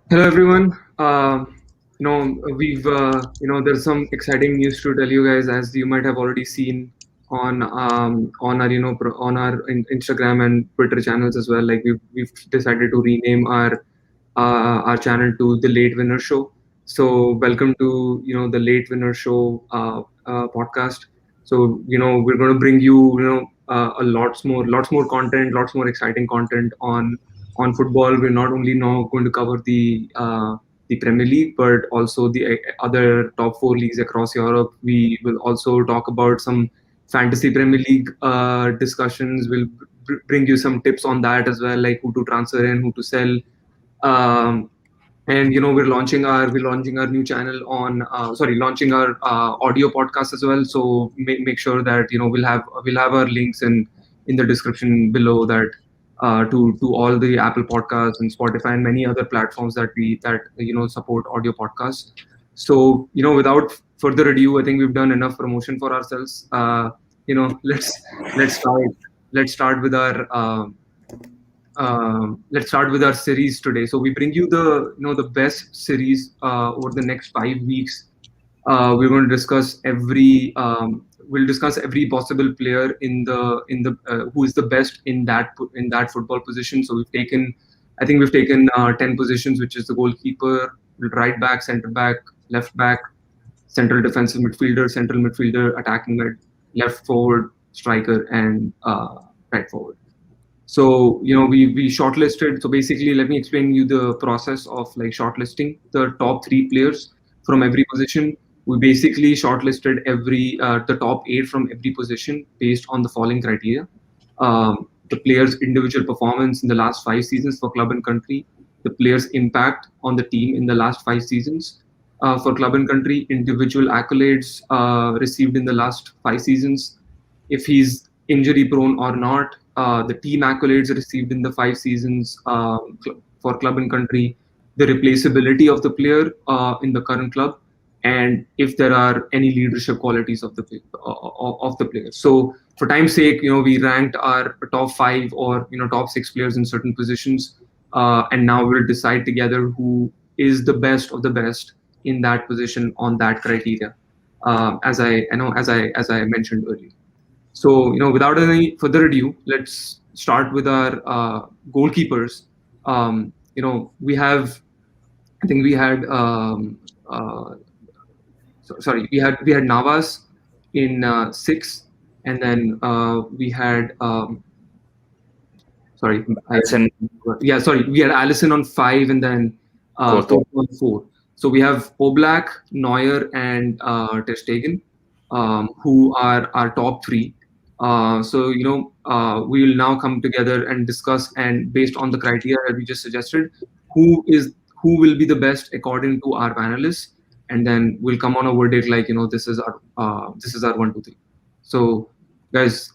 Hello, everyone. There's some exciting news to tell you guys, as you might have already seen on our on our Instagram and Twitter channels as well. Like we've decided to rename our channel to the Late Winner Show. So welcome to the Late Winner Show podcast. So we're going to bring you a lots more content, lots more exciting content on football. We're not only now going to cover the Premier League, but also the other top four leagues across Europe. We will also talk about some fantasy Premier League discussions. We'll bring you some tips on that as well, like who to transfer in, who to sell. Um, and we're launching our new channel on launching our audio podcast as well. So make sure that we'll have our links in the description below that to all the Apple podcasts and Spotify and many other platforms that support audio podcasts. So without further ado, I think we've done enough promotion for ourselves. Let's start with our series today. So we bring you the best series over the next 5 weeks. We're going to discuss we'll discuss every possible player in the who is the best in that football position. So I think we've taken 10 positions, which is the goalkeeper, right back, center back, left back, central defensive midfielder, central midfielder, attacking mid, left forward, striker, and right forward. So we shortlisted. So basically, let me explain you the process of like shortlisting the top three players from every position. We basically shortlisted the top eight from every position based on the following criteria: the player's individual performance in the last 5 seasons for club and country, the player's impact on the team in the last 5 seasons for club and country, individual accolades received in the last 5 seasons, if he's injury prone or not, the team accolades received in the 5 seasons for club and country, the replaceability of the player in the current club, and if there are any leadership qualities of the player. So for time's sake, we ranked our top five or top six players in certain positions, and now we'll decide together who is the best of the best in that position on that criteria. As I mentioned earlier. So, without any further ado, let's start with our goalkeepers. We have, I think we had, we had Navas in six, and then we had, sorry, I, Alisson, yeah, sorry, we had Allison on five, and then Courtois. Courtois on four. So we have Oblak, Neuer, and Ter Stegen, who are our top three. We will now come together and discuss, and based on the criteria that we just suggested, who will be the best according to our panelists, and then we'll come on a verdict like this is our 1, 2, 3. So, guys,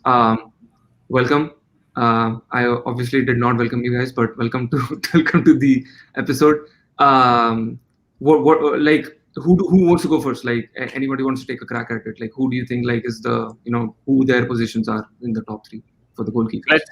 welcome. I obviously did not welcome you guys, but welcome to welcome to the episode. What like who wants to go first? Like anybody wants to take a crack at it? Like who do you think like is the who their positions are in the top three for the goalkeepers?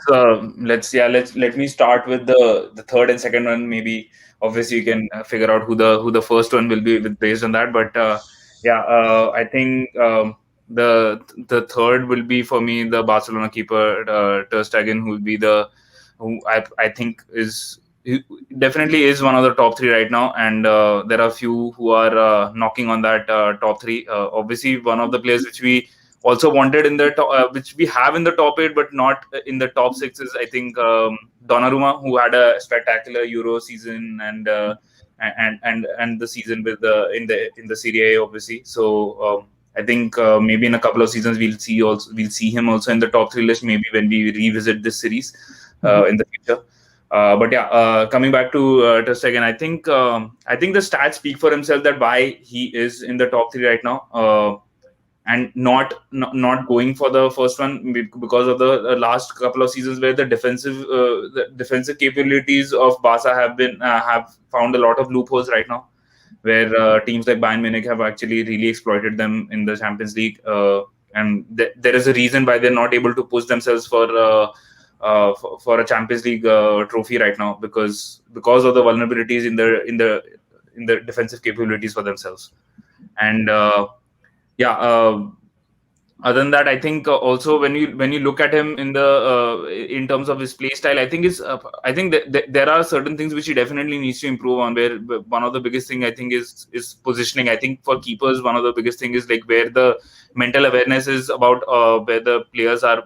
Let me start with the third and second one. Maybe obviously you can figure out who the first one will be based on that. But I think the third will be for me the Barcelona keeper Ter Stegen, who will be who I think is he definitely is one of the top three right now, and there are a few who are knocking on that top three. Obviously, one of the players which we also wanted in the top, which we have in the top eight, but not in the top six, is I think Donnarumma, who had a spectacular Euro season and the season with in the Serie A, obviously. So I think maybe in a couple of seasons we'll see him also in the top three list. Maybe when we revisit this series in the future. Coming back to Ter Stegen, I think the stats speak for himself that why he is in the top three right now. And not going for the first one because of the last couple of seasons where the defensive capabilities of Barca have found a lot of loopholes right now, where teams like Bayern Munich have actually really exploited them in the Champions League, and there is a reason why they're not able to push themselves for a Champions League trophy right now, because of the vulnerabilities in the defensive capabilities for themselves. And yeah. Other than that, I think also when you look at him in terms of his play style, I think that there are certain things which he definitely needs to improve on. Where one of the biggest thing I think is positioning. I think for keepers, one of the biggest thing is like where the mental awareness is about where the players are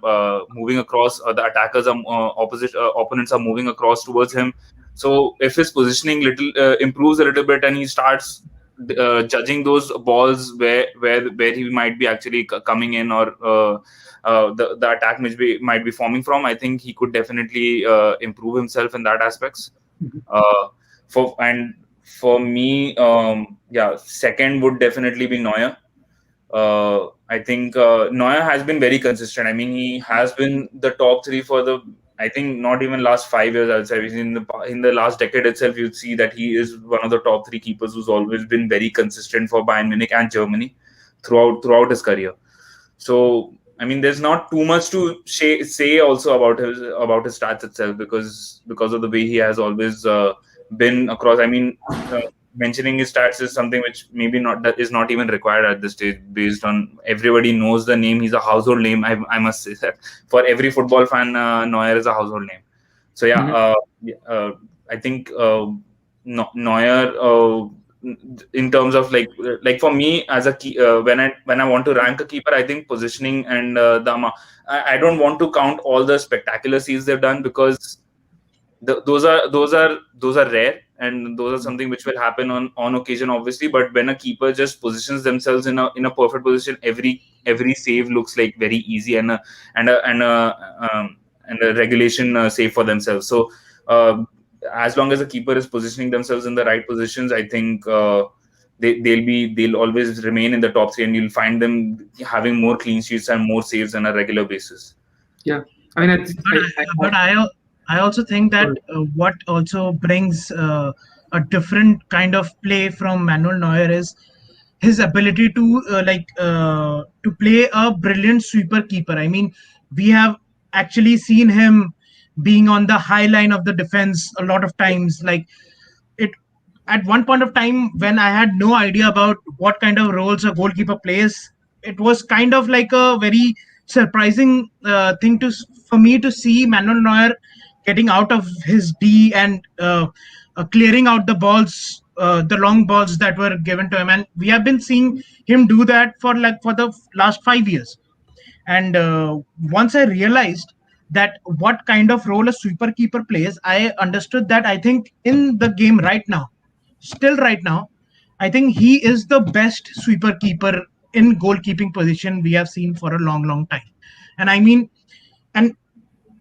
moving across, or the attackers are opposite opponents are moving across towards him. So if his positioning little improves a little bit, and he starts judging those balls where he might be actually coming in, or the attack might be forming from, I think he could definitely improve himself in that aspects. uh, for me, yeah, second would definitely be Neuer. I think Neuer has been very consistent. I mean, he has been the top three for the, I think, not even last 5 years. I'd say in the last decade itself, you'd see that he is one of the top three keepers who's always been very consistent for Bayern Munich and Germany throughout his career. So I mean, there's not too much to say also about his stats itself, because of the way he has always been across. I mean, mentioning his stats is something which maybe not that is not even required at this stage, based on everybody knows the name. He's a household name. I must say that for every football fan, Neuer is a household name. So yeah, Mhm. yeah, I think Neuer. In terms of like for me as a key, when I want to rank a keeper, I think positioning and I don't want to count all the spectacular saves they've done, because those are rare, and those are something which will happen on occasion, obviously. But when a keeper just positions themselves in a perfect position, every save looks like very easy, and a and a and a regulation save for themselves. So uh, as long as the keeper is positioning themselves in the right positions, I think they'll always remain in the top three, and you'll find them having more clean sheets and more saves on a regular basis. Yeah. I mean, But I also think that what also brings a different kind of play from Manuel Neuer is his ability to to play a brilliant sweeper keeper. I mean, we have actually seen him being on the high line of the defense a lot of times. Like it at one point of time when I had no idea about what kind of roles a goalkeeper plays, it was kind of like a very surprising thing for me to see Manuel Neuer getting out of his D and clearing out the balls, the long balls that were given to him, and we have been seeing him do that for the last 5 years. And once I realized that what kind of role a sweeper keeper plays, I understood that I think in the game right now, still right now, I think he is the best sweeper keeper in goalkeeping position we have seen for a long, long time. And I mean, and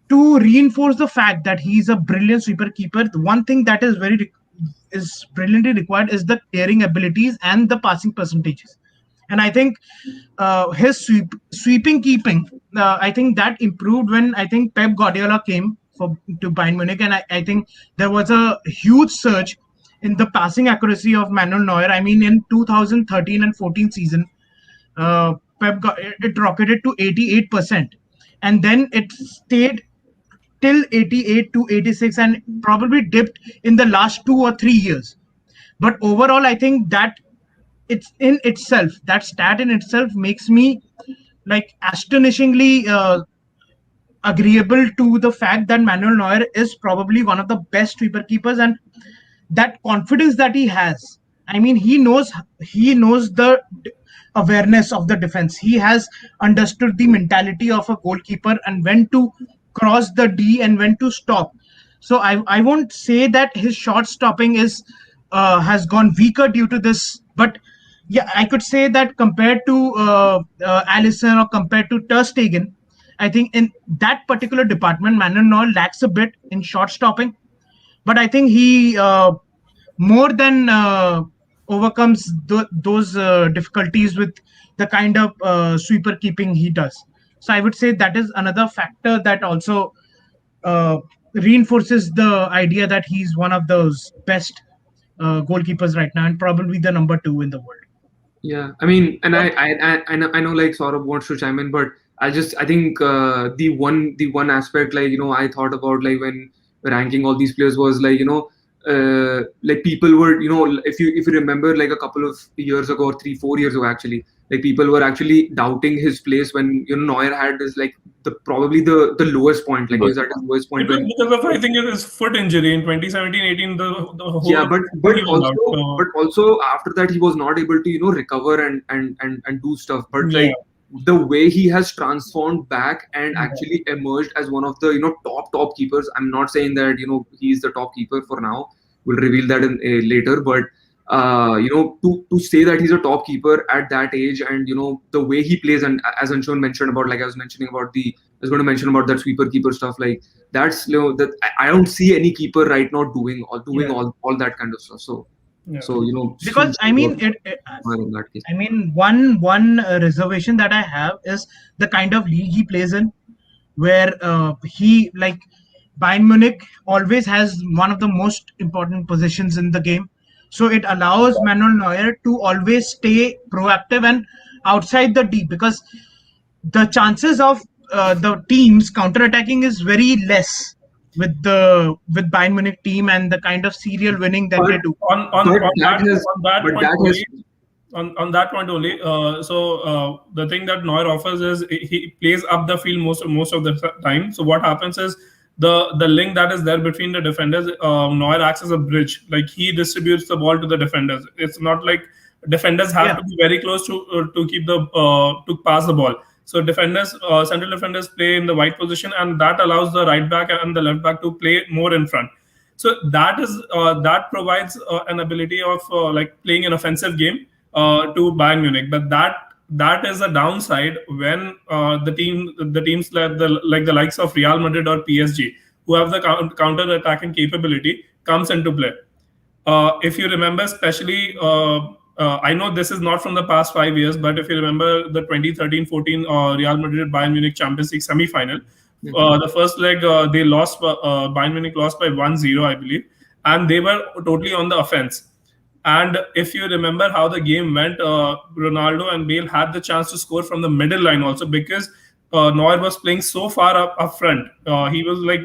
to reinforce the fact that he's a brilliant sweeper keeper, the one thing that is brilliantly required is the clearing abilities and the passing percentages. And I think his sweeping keeping, I think that improved when I think Pep Guardiola came to Bayern Munich, and I think there was a huge surge in the passing accuracy of Manuel Neuer. I mean, in 2013 and 14 season, it rocketed to 88%, and then it stayed till 88 to 86, and probably dipped in the last 2 or 3 years. But overall, I think that that stat in itself makes me like astonishingly agreeable to the fact that Manuel Neuer is probably one of the best sweeper keepers, and that confidence that he has. I mean, he knows the awareness of the defense. He has understood the mentality of a goalkeeper and when to cross the D and when to stop. So I won't say that his shot stopping is has gone weaker due to this, but yeah, I could say that compared to Allison or compared to Ter Stegen, I think in that particular department, Manuel Neuer lacks a bit in shot stopping, but I think he more than overcomes those difficulties with the kind of sweeper keeping he does. So I would say that is another factor that also uh, reinforces the idea that he's one of those best goalkeepers right now and probably the number 2 in the world. Yeah, I mean, and I know like Saurabh wants to chime in, but I think the one aspect, like, I thought about, like, when ranking all these players, was like, like, people were, if you remember, like, a couple of years ago, or 3-4 years ago, actually, like, people were actually doubting his place when, Neuer had this, like, probably the lowest point, like, he was at his lowest point Because when. because of, I think, his foot injury in 2017-18, the Yeah, whole but he was out. after that, he was not able to, recover and do stuff. But, Yeah, like, the way he has transformed back and yeah, actually emerged as one of the, top keepers. I'm not saying that, he's the top keeper for now. We'll reveal that in later. But to say that he's a top keeper at that age, and, the way he plays, and as Anshul mentioned about, like, I was going to mention about that sweeper keeper stuff, like, that's, that I don't see any keeper right now doing all doing Yeah. all that kind of stuff. So, yeah. Because I mean in that case. I mean, one reservation that I have is the kind of league he plays in, where he like Bayern Munich always has one of the most important positions in the game. So it allows Manuel Neuer to always stay proactive and outside the deep, because the chances of the teams counterattacking is very less with Bayern Munich team and the kind of serial winning that But they do. On on but on that that has on that but point that has only, on that point only. The thing that Neuer offers is he plays up the field most of the time. So what happens is the link that is there between the defenders, Neuer acts as a bridge. Like, he distributes the ball to the defenders. It's not like defenders have Yeah, to be very close to keep the to pass the ball. So defenders, central defenders play in the wide position, and that allows the right back and the left back to play more in front. So that provides an ability of like playing an offensive game to Bayern Munich. But that is a downside when the teams like the likes of Real Madrid or PSG, who have the counter attacking capability, comes into play. If you remember, especially, I know this is not from the past 5 years, but if you remember the 2013-14 Real Madrid Bayern Munich Champions League semi-final, the first leg, they lost. Bayern Munich lost by 1-0, I believe, and they were totally on the offense. And if you remember how the game went, Ronaldo and Bale had the chance to score from the middle line also, because Neuer was playing so far up front. He was like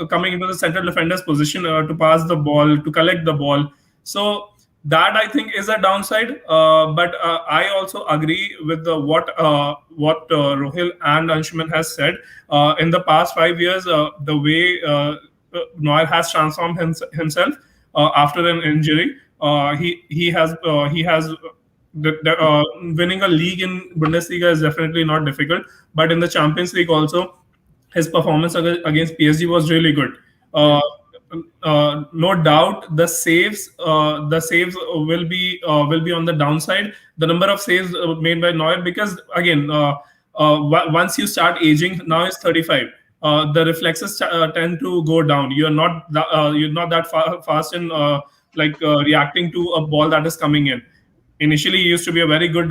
coming into the central defender's position to pass the ball, to collect the ball. So that, I think, is a downside. But I also agree with what Rohil and Anshuman has said. In the past 5 years, the way Neuer has transformed himself after an injury. He has winning a league in Bundesliga is definitely not difficult, but in the Champions League also, his performance against PSG was really good. Uh, no doubt, the saves will be on the downside. The number of saves made by Neuer, because again, once you start aging, now he's 35. The reflexes tend to go down. You're not that fast in reacting to a ball that is coming in. Initially, he used to be a very good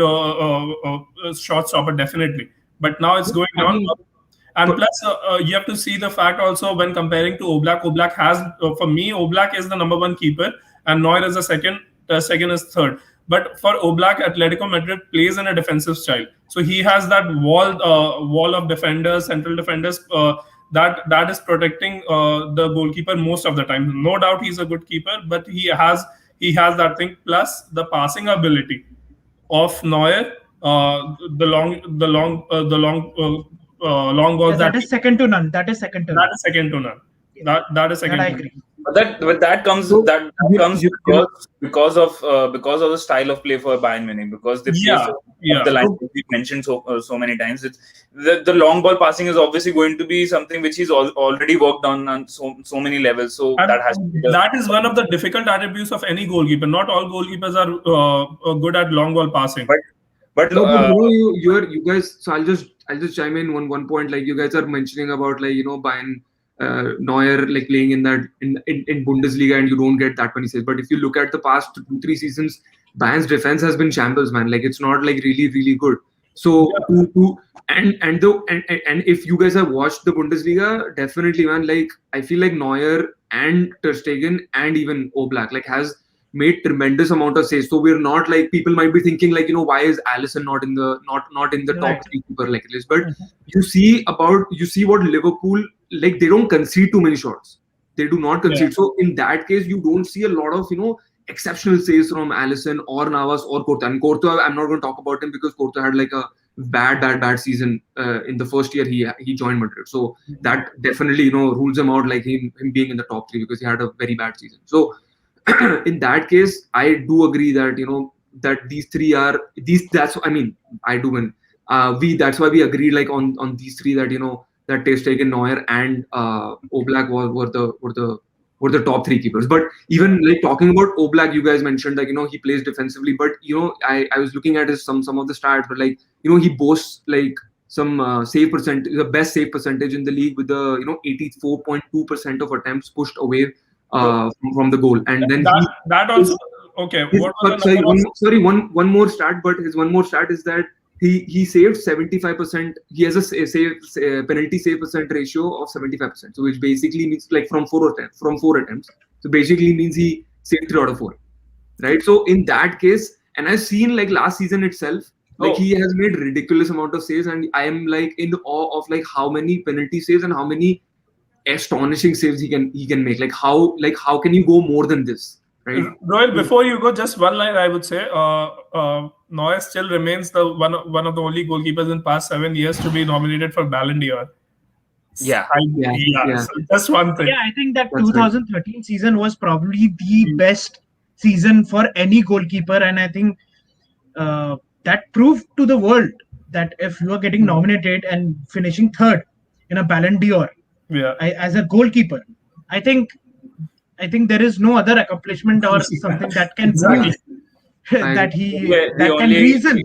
shot stopper, definitely, but now it's going I down. mean, And but plus, you have to see the fact also when comparing to Oblak. Oblak has, for me, Oblak is the number one keeper, and Neuer is the second. The second is third. But for Oblak, Atletico Madrid plays in a defensive style, so he has that wall of defenders, central defenders. That is protecting the goalkeeper most of the time. No doubt, he's a good keeper, but he has that thing, plus the passing ability of Neuer, long yeah, balls that is second to none. That is second to that none. is second to none. Yeah, That is that second I to none. agree. But that comes so that you, comes you, you know because of the style of play for Bayern Munich, because they play Yeah, so up yeah, the line. so We mentioned so many times. It's the long ball passing is obviously going to be something which he's already worked on so many levels. So and that has to be the. that is one of the difficult attributes of any goalkeeper. Not all goalkeepers are good at long ball passing. But but no, but you guys. So I'll just chime in one point. Like, you guys are mentioning about, like, Bayern, Neuer, like, playing in that in Bundesliga, and you don't get that many saves. But if you look at the past 2-3 seasons, Bayern's defense has been shambles, man. Like, it's not like really really good. So Yeah, and if you guys have watched the Bundesliga, definitely, man. Like, I feel like Neuer and Ter Stegen and even Oblak, like, has made tremendous amount of saves. So we're not like, people might be thinking like, why is Alisson not in the top Right. three keeper like list? But you see what Liverpool, like, they don't concede too many shots. They do not concede. So in that case, you don't see a lot of exceptional saves from Alisson or Navas or Courtois. And Courtois, I'm not going to talk about him because Courtois had like a bad season in the first year he joined Madrid. So that definitely rules him out, like him being in the top three, because he had a very bad season. So in that case, I do agree that that these three are these. That's I mean I do win. That's why we agreed like on these three, that that Ter Stegen, Neuer, and Oblak were the top three keepers. But even like talking about Oblak, you guys mentioned like he plays defensively, but I was looking at his some of the stats, but like he boasts like some save percentage, the best save percentage in the league, with the 84.2% of attempts pushed away from the goal. And then that also okay. What was the number one more stat, but his one more stat is that he saved 75%. He has a penalty save percent ratio of 75%. So which basically means like from four attempts. So basically means he saved 3 out of 4, right? So in that case, and I've seen like last season itself, like he has made ridiculous amount of saves, and I am like in awe of like how many penalty saves and how many astonishing saves he can make. Like how can you go more than this, right? Royal, before you go, just one line I would say. Neuer still remains the one of the only goalkeepers in past 7 years to be nominated for Ballon d'Or. Yeah. So just one thing. Yeah, I think that That's 2013 season was probably the best season for any goalkeeper, and I think that proved to the world that if you are getting nominated and finishing third in a Ballon d'Or as a goalkeeper, I think there is no other accomplishment or something that can prove that can reason.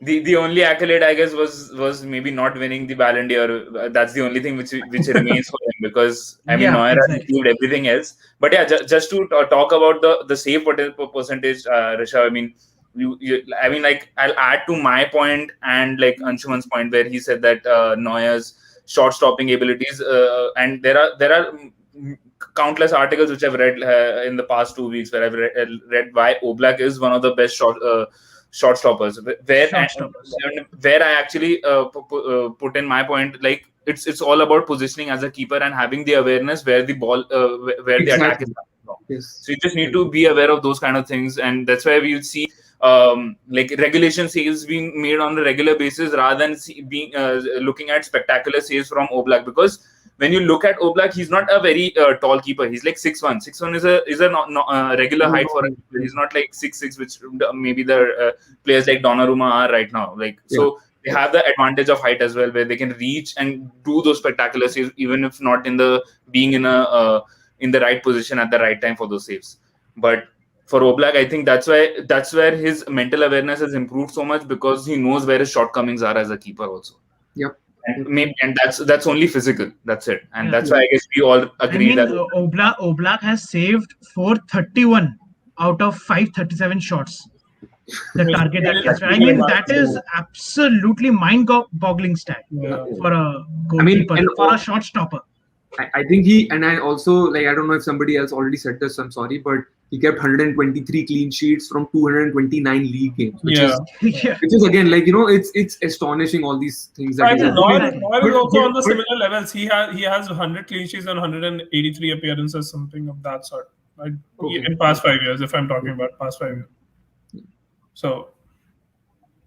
The only accolade, I guess, was maybe not winning the Ballon d'Or. That's the only thing which remains for him, because I mean Neuer has achieved everything else. But yeah, just to talk about the save percentage, Rishabh. I mean, I mean, like, I'll add to my point and like Anshuman's point, where he said that Neuer's shot stopping abilities, and there are countless articles which I've read in the past 2 weeks, where I've read why Oblak is one of the best shot stoppers. Where I actually put in my point, like it's all about positioning as a keeper and having the awareness where the ball, where the attack is coming from. Yes. So you just need to be aware of those kind of things, and that's why we'll see like regulation saves being made on a regular basis, rather than being looking at spectacular saves from Oblak. Because when you look at Oblak, he's not a very tall keeper. He's like 6'1". 6'1" is a regular height for a keeper. He's not like 6'6", which maybe the players like Donnarumma are right now. Like so, they have the advantage of height as well, where they can reach and do those spectacular saves, even if not in the in the right position at the right time for those saves. But for Oblak, I think that's where his mental awareness has improved so much, because he knows where his shortcomings are as a keeper also. Yep. And that's only physical. That's it. And that's why I guess we all agree that Oblak has saved 431 out of 537 shots. The target that he has. I mean, that is absolutely mind-boggling stat for a goalkeeper, for a shot stopper. I think and I also, like, I don't know if somebody else already said this, I'm sorry, but he kept 123 clean sheets from 229 league games, which is again, like, it's astonishing, all these things that Neuer is also on the similar levels. He has 100 clean sheets and 183 appearances, something of that sort, right? In past 5 years, if I'm talking about past 5 years. So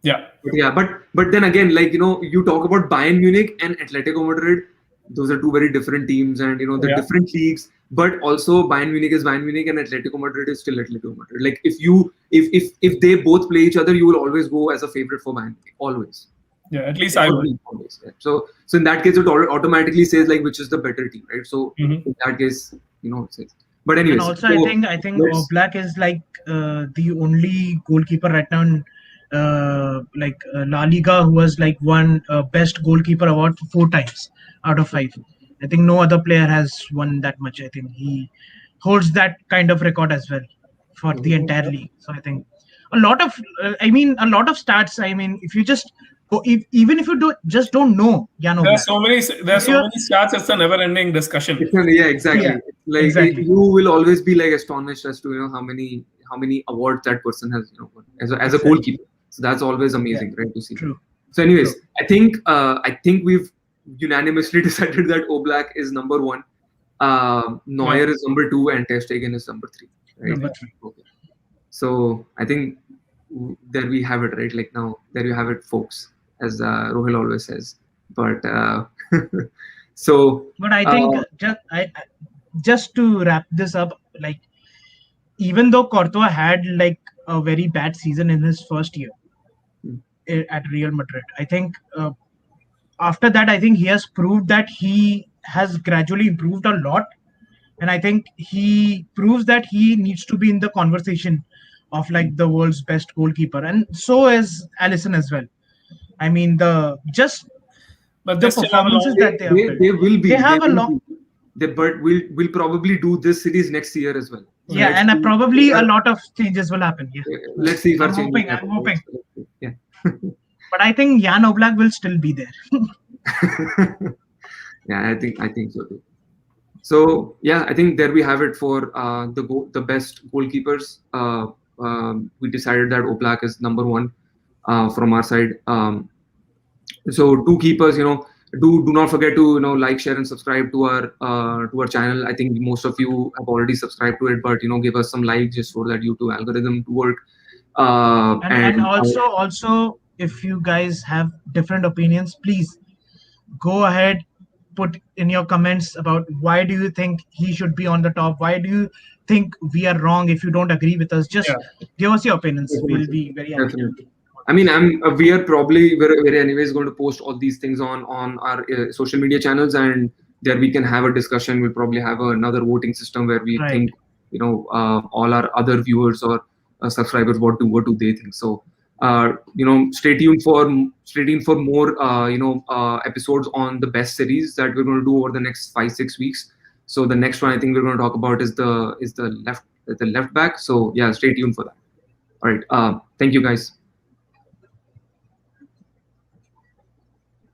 but then again, like, you talk about Bayern Munich and Atletico Madrid. Those are two very different teams, and they're different leagues. But also, Bayern Munich is Bayern Munich, and Atletico Madrid is still Atletico Madrid. Like, if they both play each other, you will always go as a favorite for Bayern Munich, always. Yeah, at least I would. Always. Yeah. So in that case, it automatically says like which is the better team, right? So in that case, it says. But anyways, and also I think Oblak is like the only goalkeeper right now in La Liga who has like won best goalkeeper award 4 times out of 5. I think no other player has won that much. I think he holds that kind of record as well for the entire league. So I think a lot of stats. I mean, if you just even if you don't know Jan Oblak, there are so many stats. It's a never-ending discussion. Yeah, exactly. Yeah, like exactly. You will always be like astonished as to how how many awards that person has, won as a Exactly. goalkeeper. So that's always amazing, right, to see. True. So, anyways, True. I think we've unanimously decided that Oblak is number one, Neuer is number two, and Ter Stegen is number three, right? Number 3. Okay. So I think there we have it, right? Like now, there you have it, folks, as Rohil always says. But so But I think just to wrap this up, like even though Courtois had like a very bad season in his first year at Real Madrid, I think after that, I think he has proved that he has gradually improved a lot, and I think he proves that he needs to be in the conversation of like the world's best goalkeeper, and so is Allison as well. I mean, But the they still have a long performances that they have built. they will be. They have a will lot. be. But we'll probably do this series next year as well. Yeah, Let's and see probably if a our- lot of changes will happen. Yeah, let's see if our I'm changes hoping. I'm happen. hoping. Yeah. But I think Jan Oblak will still be there. Yeah, I think so too. So yeah, I think there we have it for the best goalkeepers. We decided that Oblak is number one from our side. So two keepers, do not forget to like, share, and subscribe to our channel. I think most of you have already subscribed to it, but give us some likes just for that YouTube algorithm to work. And also if you guys have different opinions, please go ahead, put in your comments about why do you think he should be on the top, why do you think we are wrong. If you don't agree with us, just give us your opinions. We'll be very happy. Definitely. I mean, we are probably we're anyways going to post all these things on our social media channels, and there we can have a discussion. We'll probably have another voting system where we Right. think, all our other viewers or subscribers, what do they think. So stay tuned for more episodes on the best series that we're going to do over the next 5-6 weeks. So the next one I think we're going to talk about is the left back. So yeah, stay tuned for that. All right. Thank you guys.